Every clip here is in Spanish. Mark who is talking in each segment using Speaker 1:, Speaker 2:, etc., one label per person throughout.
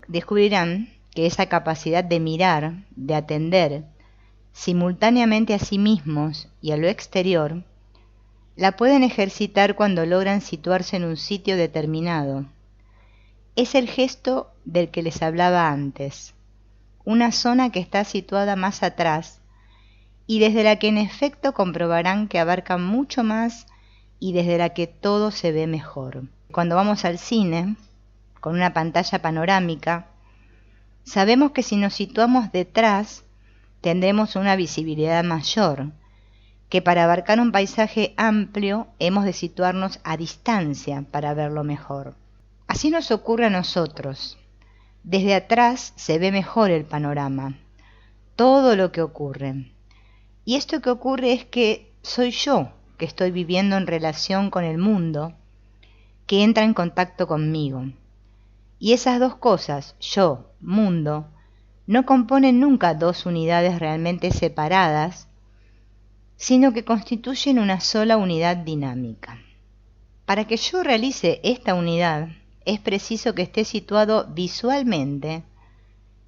Speaker 1: descubrirán que esa capacidad de mirar, de atender simultáneamente a sí mismos y a lo exterior, la pueden ejercitar cuando logran situarse en un sitio determinado. Es el gesto del que les hablaba antes, una zona que está situada más atrás y desde la que en efecto comprobarán que abarca mucho más y desde la que todo se ve mejor. Cuando vamos al cine, con una pantalla panorámica, sabemos que si nos situamos detrás, tendremos una visibilidad mayor, que para abarcar un paisaje amplio hemos de situarnos a distancia para verlo mejor. Así nos ocurre a nosotros. Desde atrás se ve mejor el panorama, todo lo que ocurre. Y esto que ocurre es que soy yo que estoy viviendo en relación con el mundo, que entra en contacto conmigo. Y esas dos cosas, yo, mundo, no componen nunca dos unidades realmente separadas, sino que constituyen una sola unidad dinámica. Para que yo realice esta unidad, es preciso que esté situado visualmente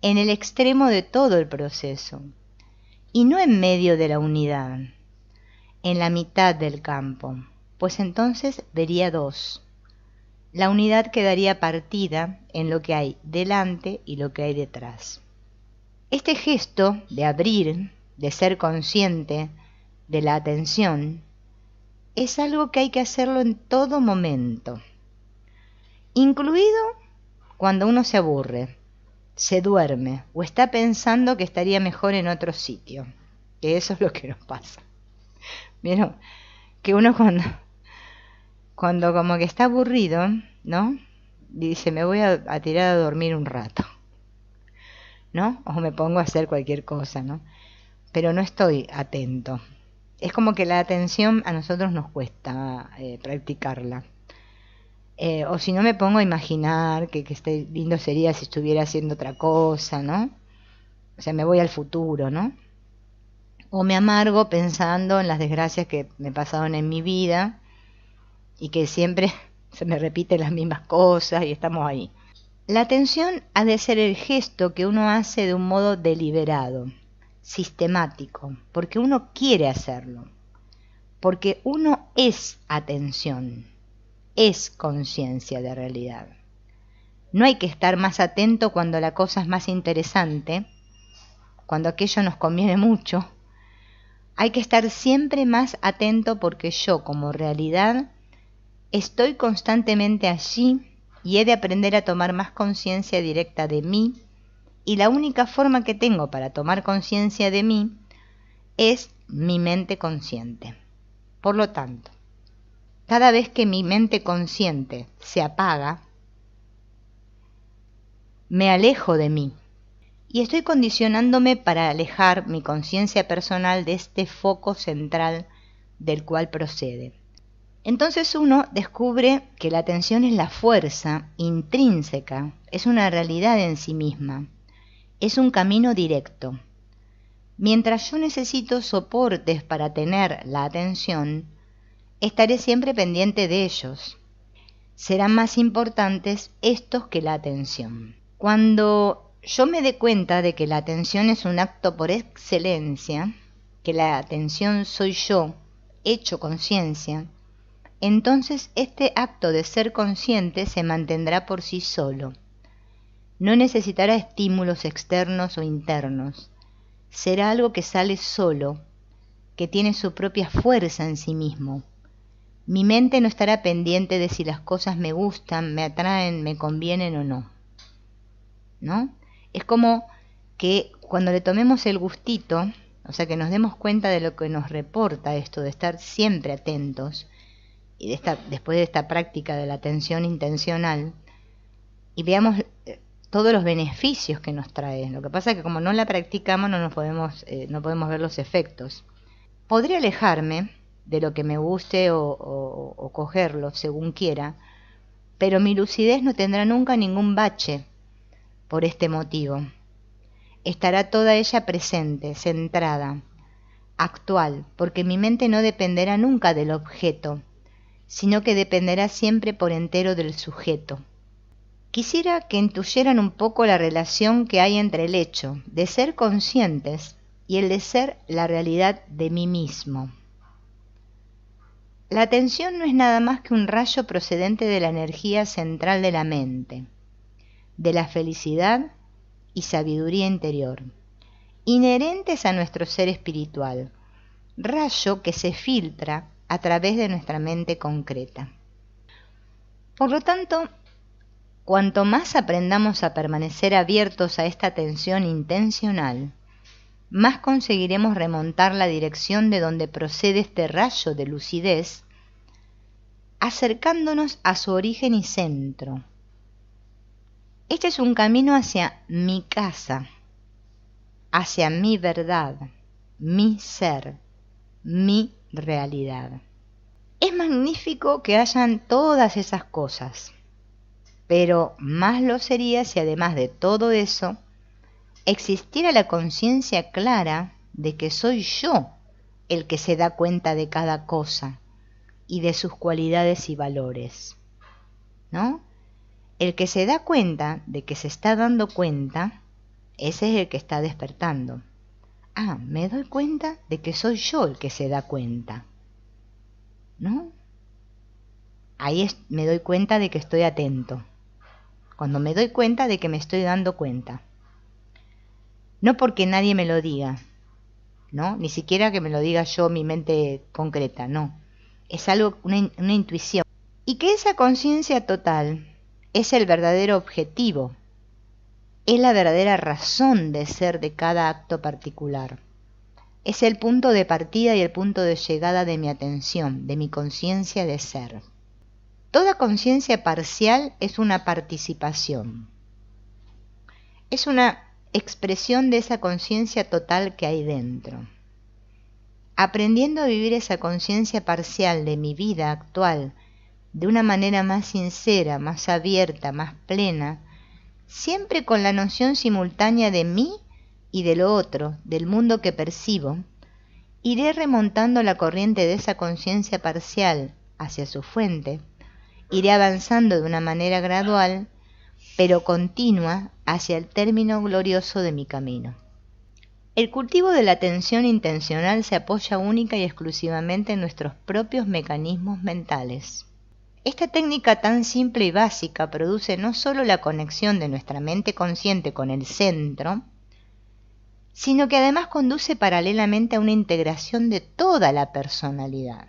Speaker 1: en el extremo de todo el proceso, y no en medio de la unidad, en la mitad del campo, pues entonces vería dos. La unidad quedaría partida en lo que hay delante y lo que hay detrás. Este gesto de abrir, de ser consciente de la atención, es algo que hay que hacerlo en todo momento, incluido cuando uno se aburre, se duerme o está pensando que estaría mejor en otro sitio, que eso es lo que nos pasa. ¿Vieron? Que uno cuando como que está aburrido, ¿no? Dice, me voy a tirar a dormir un rato, ¿no? O me pongo a hacer cualquier cosa, ¿no? Pero no estoy atento. Es como que la atención a nosotros nos cuesta practicarla. O si no me pongo a imaginar que lindo sería si estuviera haciendo otra cosa, ¿no? O sea, me voy al futuro, ¿no? O me amargo pensando en las desgracias que me pasaron en mi vida y que siempre se me repiten las mismas cosas y estamos ahí. La atención ha de ser el gesto que uno hace de un modo deliberado, sistemático, porque uno quiere hacerlo, porque uno es atención, es conciencia de realidad. No hay que estar más atento cuando la cosa es más interesante, cuando aquello nos conviene mucho. Hay que estar siempre más atento porque yo, como realidad, estoy constantemente allí y he de aprender a tomar más conciencia directa de mí, y la única forma que tengo para tomar conciencia de mí es mi mente consciente. Por lo tanto, cada vez que mi mente consciente se apaga, me alejo de mí y estoy condicionándome para alejar mi conciencia personal de este foco central del cual procede. Entonces uno descubre que la atención es la fuerza intrínseca, es una realidad en sí misma, es un camino directo. Mientras yo necesito soportes para tener la atención, estaré siempre pendiente de ellos. Serán más importantes estos que la atención. Cuando yo me dé cuenta de que la atención es un acto por excelencia, que la atención soy yo, hecho conciencia, entonces este acto de ser consciente se mantendrá por sí solo. No necesitará estímulos externos o internos. Será algo que sale solo, que tiene su propia fuerza en sí mismo. Mi mente no estará pendiente de si las cosas me gustan, me atraen, me convienen o no. ¿No? Es como que cuando le tomemos el gustito, o sea, que nos demos cuenta de lo que nos reporta esto de estar siempre atentos, y después de esta práctica de la atención intencional, y veamos todos los beneficios que nos trae. Lo que pasa es que como no la practicamos no podemos ver los efectos. Podría alejarme de lo que me guste o cogerlo según quiera, pero mi lucidez no tendrá nunca ningún bache por este motivo. Estará toda ella presente, centrada, actual, porque mi mente no dependerá nunca del objeto, sino que dependerá siempre por entero del sujeto. quisiera que intuyeran un poco la relación que hay entre el hecho de ser conscientes y el de ser la realidad de mí mismo. La atención no es nada más que un rayo procedente de la energía central de la mente, de la felicidad y sabiduría interior, inherentes a nuestro ser espiritual, rayo que se filtra a través de nuestra mente concreta. Por lo tanto, cuanto más aprendamos a permanecer abiertos a esta atención intencional, más conseguiremos remontar la dirección de donde procede este rayo de lucidez, acercándonos a su origen y centro. Este es un camino hacia mi casa, hacia mi verdad, mi ser, mi realidad. Es magnífico que hayan todas esas cosas, pero más lo sería si además de todo eso existiera la conciencia clara de que soy yo el que se da cuenta de cada cosa y de sus cualidades y valores, ¿no? El que se da cuenta de que se está dando cuenta, ese es el que está despertando. Ah, me doy cuenta de que soy yo el que se da cuenta, ¿no? Ahí me doy cuenta de que estoy atento. Cuando me doy cuenta de que me estoy dando cuenta. No porque nadie me lo diga, ¿no? Ni siquiera que me lo diga yo, mi mente concreta, no. Es algo, una intuición. Y que esa conciencia total es el verdadero objetivo, es la verdadera razón de ser de cada acto particular. Es el punto de partida y el punto de llegada de mi atención, de mi conciencia de ser. Toda conciencia parcial es una participación. Es una expresión de esa conciencia total que hay dentro. Aprendiendo a vivir esa conciencia parcial de mi vida actual de una manera más sincera, más abierta, más plena, siempre con la noción simultánea de mí y de lo otro, del mundo que percibo, iré remontando la corriente de esa conciencia parcial hacia su fuente, iré avanzando de una manera gradual, pero continua, hacia el término glorioso de mi camino. El cultivo de la atención intencional se apoya única y exclusivamente en nuestros propios mecanismos mentales. Esta técnica tan simple y básica produce no solo la conexión de nuestra mente consciente con el centro, sino que además conduce paralelamente a una integración de toda la personalidad.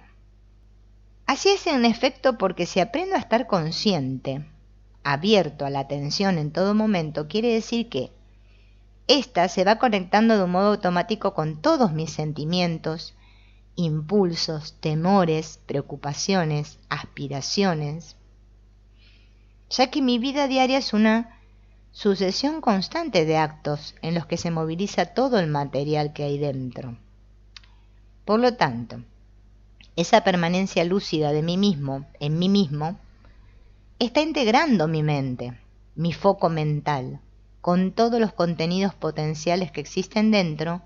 Speaker 1: Así es en efecto porque si aprendo a estar consciente, abierto a la atención en todo momento, quiere decir que ésta se va conectando de un modo automático con todos mis sentimientos, impulsos, temores, preocupaciones, aspiraciones, ya que mi vida diaria es una sucesión constante de actos en los que se moviliza todo el material que hay dentro. Por lo tanto, esa permanencia lúcida de mí mismo, en mí mismo, está integrando mi mente, mi foco mental, con todos los contenidos potenciales que existen dentro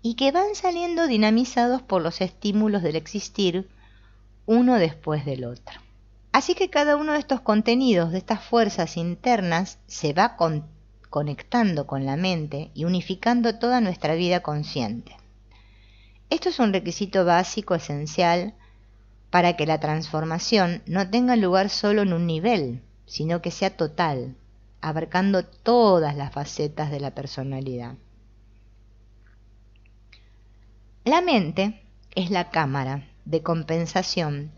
Speaker 1: y que van saliendo dinamizados por los estímulos del existir, uno después del otro. Así que cada uno de estos contenidos, de estas fuerzas internas, se va conectando con la mente y unificando toda nuestra vida consciente. Esto es un requisito básico, esencial, para que la transformación no tenga lugar solo en un nivel, sino que sea total, abarcando todas las facetas de la personalidad. La mente es la cámara de compensación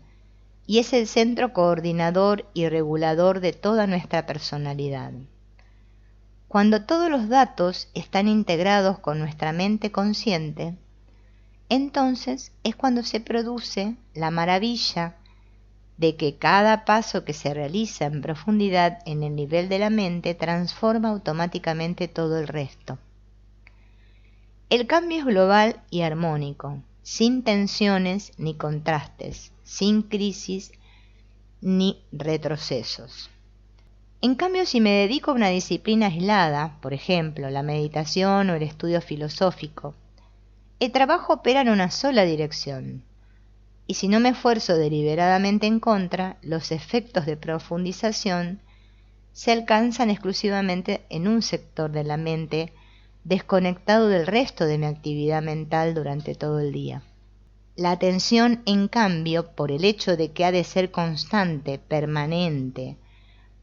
Speaker 1: y es el centro coordinador y regulador de toda nuestra personalidad. Cuando todos los datos están integrados con nuestra mente consciente, entonces es cuando se produce la maravilla de que cada paso que se realiza en profundidad en el nivel de la mente transforma automáticamente todo el resto. El cambio es global y armónico, sin tensiones ni contrastes, sin crisis ni retrocesos. En cambio, si me dedico a una disciplina aislada, por ejemplo, la meditación o el estudio filosófico, el trabajo opera en una sola dirección, y si no me esfuerzo deliberadamente en contra, los efectos de profundización se alcanzan exclusivamente en un sector de la mente, desconectado del resto de mi actividad mental durante todo el día. La atención, en cambio, por el hecho de que ha de ser constante, permanente,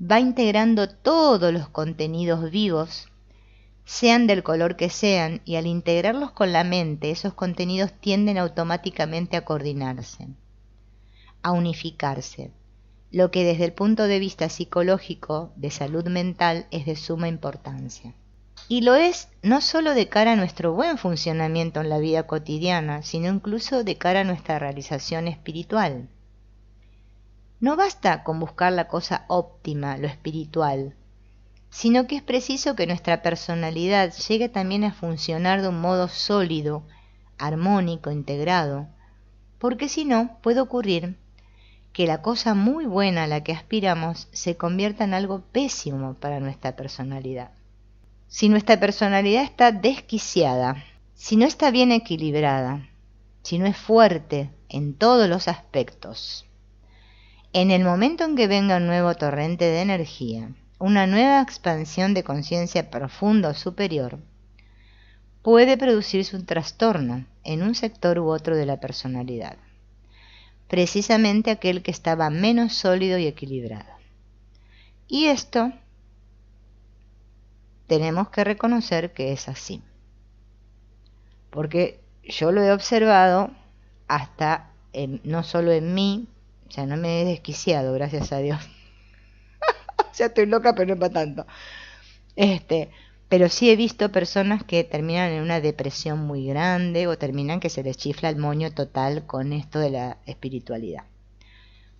Speaker 1: va integrando todos los contenidos vivos, sean del color que sean, y al integrarlos con la mente, esos contenidos tienden automáticamente a coordinarse, a unificarse, lo que desde el punto de vista psicológico de salud mental es de suma importancia. Y lo es no solo de cara a nuestro buen funcionamiento en la vida cotidiana, sino incluso de cara a nuestra realización espiritual. No basta con buscar la cosa óptima, lo espiritual, sino que es preciso que nuestra personalidad llegue también a funcionar de un modo sólido, armónico, integrado, porque si no puede ocurrir que la cosa muy buena a la que aspiramos se convierta en algo pésimo para nuestra personalidad. Si nuestra personalidad está desquiciada, si no está bien equilibrada, si no es fuerte en todos los aspectos, en el momento en que venga un nuevo torrente de energía, una nueva expansión de conciencia profunda o superior, puede producirse un trastorno en un sector u otro de la personalidad, precisamente aquel que estaba menos sólido y equilibrado. Y esto tenemos que reconocer que es así, porque yo lo he observado hasta no solo en mí, o sea, no me he desquiciado, gracias a Dios. O sea, estoy loca, pero no para tanto. Pero sí he visto personas que terminan en una depresión muy grande o terminan que se les chifla el moño total con esto de la espiritualidad,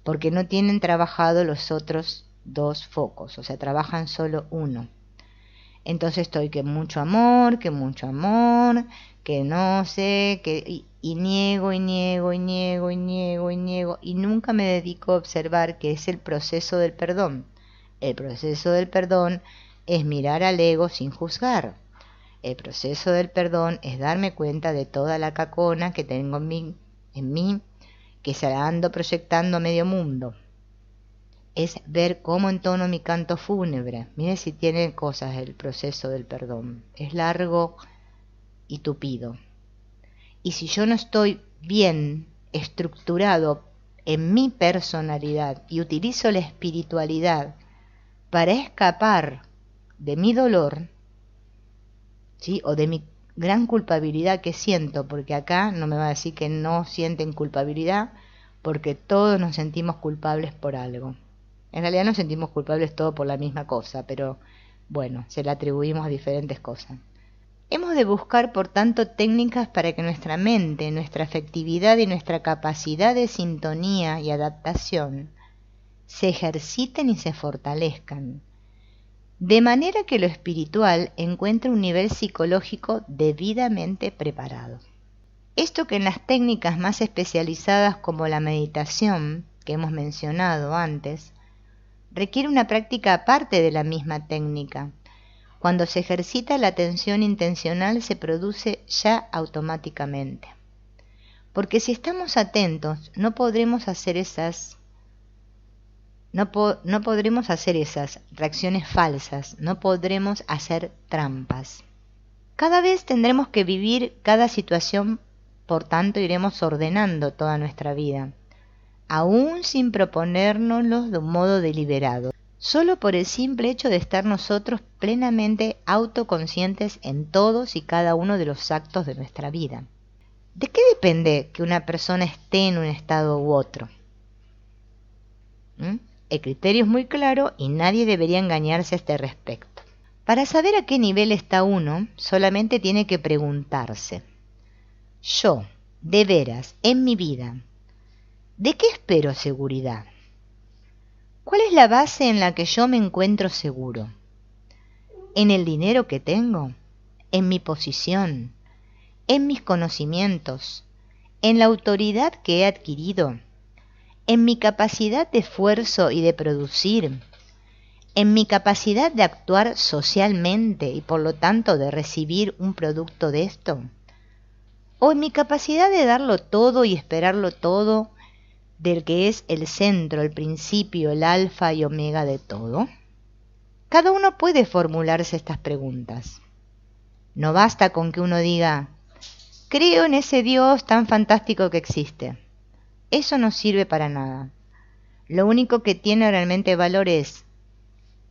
Speaker 1: porque no tienen trabajado los otros dos focos, o sea, trabajan solo uno. Entonces estoy que mucho amor, que no sé, y niego, y nunca me dedico a observar que es el proceso del perdón. El proceso del perdón es mirar al ego sin juzgar. El proceso del perdón es darme cuenta de toda la cacona que tengo en mí, que se la ando proyectando a medio mundo. Es ver cómo entono mi canto fúnebre. Mire si tiene cosas el proceso del perdón. Es largo y tupido. Y si yo no estoy bien estructurado en mi personalidad y utilizo la espiritualidad para escapar de mi dolor, ¿sí?, o de mi gran culpabilidad que siento, porque acá no me va a decir que no sienten culpabilidad, porque todos nos sentimos culpables por algo. En realidad nos sentimos culpables todos por la misma cosa, pero bueno, se la atribuimos a diferentes cosas. Hemos de buscar, por tanto, técnicas para que nuestra mente, nuestra afectividad y nuestra capacidad de sintonía y adaptación se ejerciten y se fortalezcan, de manera que lo espiritual encuentre un nivel psicológico debidamente preparado. Esto que en las técnicas más especializadas como la meditación, que hemos mencionado antes, requiere una práctica aparte de la misma técnica. Cuando se ejercita la atención intencional se produce ya automáticamente. Porque si estamos atentos no podremos hacer esas reacciones falsas, no podremos hacer trampas. Cada vez tendremos que vivir cada situación, por tanto iremos ordenando toda nuestra vida, aún sin proponérnoslo de un modo deliberado, solo por el simple hecho de estar nosotros plenamente autoconscientes en todos y cada uno de los actos de nuestra vida. ¿De qué depende que una persona esté en un estado u otro? El criterio es muy claro y nadie debería engañarse a este respecto. Para saber a qué nivel está uno, solamente tiene que preguntarse: yo, de veras, en mi vida, ¿de qué espero seguridad? ¿Cuál es la base en la que yo me encuentro seguro? ¿En el dinero que tengo? ¿En mi posición? ¿En mis conocimientos? ¿En la autoridad que he adquirido? ¿En mi capacidad de esfuerzo y de producir? ¿En mi capacidad de actuar socialmente y por lo tanto de recibir un producto de esto? ¿O en mi capacidad de darlo todo y esperarlo todo del que es el centro, el principio, el alfa y omega de todo? Cada uno puede formularse estas preguntas. No basta con que uno diga, creo en ese Dios tan fantástico que existe. Eso no sirve para nada. Lo único que tiene realmente valor es,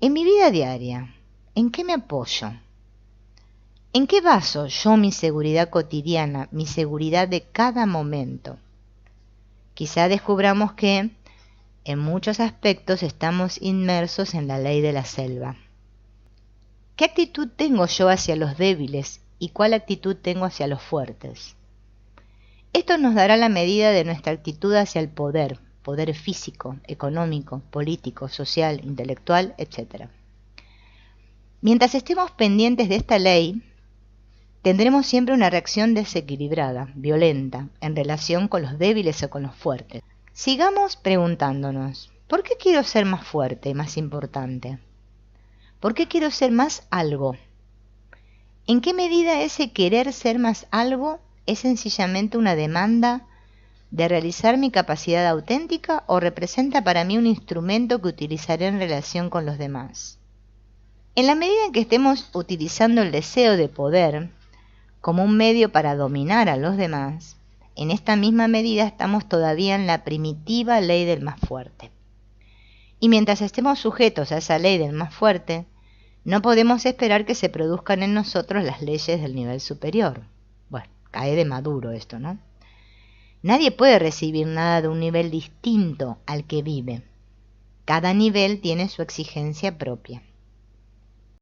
Speaker 1: en mi vida diaria, ¿en qué me apoyo? ¿En qué baso yo mi seguridad cotidiana, mi seguridad de cada momento? Quizá descubramos que, en muchos aspectos, estamos inmersos en la ley de la selva. ¿Qué actitud tengo yo hacia los débiles y cuál actitud tengo hacia los fuertes? Esto nos dará la medida de nuestra actitud hacia el poder, poder físico, económico, político, social, intelectual, etc. Mientras estemos pendientes de esta ley, tendremos siempre una reacción desequilibrada, violenta, en relación con los débiles o con los fuertes. Sigamos preguntándonos, ¿por qué quiero ser más fuerte y más importante? ¿Por qué quiero ser más algo? ¿En qué medida ese querer ser más algo es sencillamente una demanda de realizar mi capacidad auténtica o representa para mí un instrumento que utilizaré en relación con los demás? En la medida en que estemos utilizando el deseo de poder como un medio para dominar a los demás, en esta misma medida estamos todavía en la primitiva ley del más fuerte. Y mientras estemos sujetos a esa ley del más fuerte, no podemos esperar que se produzcan en nosotros las leyes del nivel superior. Bueno, cae de maduro esto, ¿no? Nadie puede recibir nada de un nivel distinto al que vive. Cada nivel tiene su exigencia propia.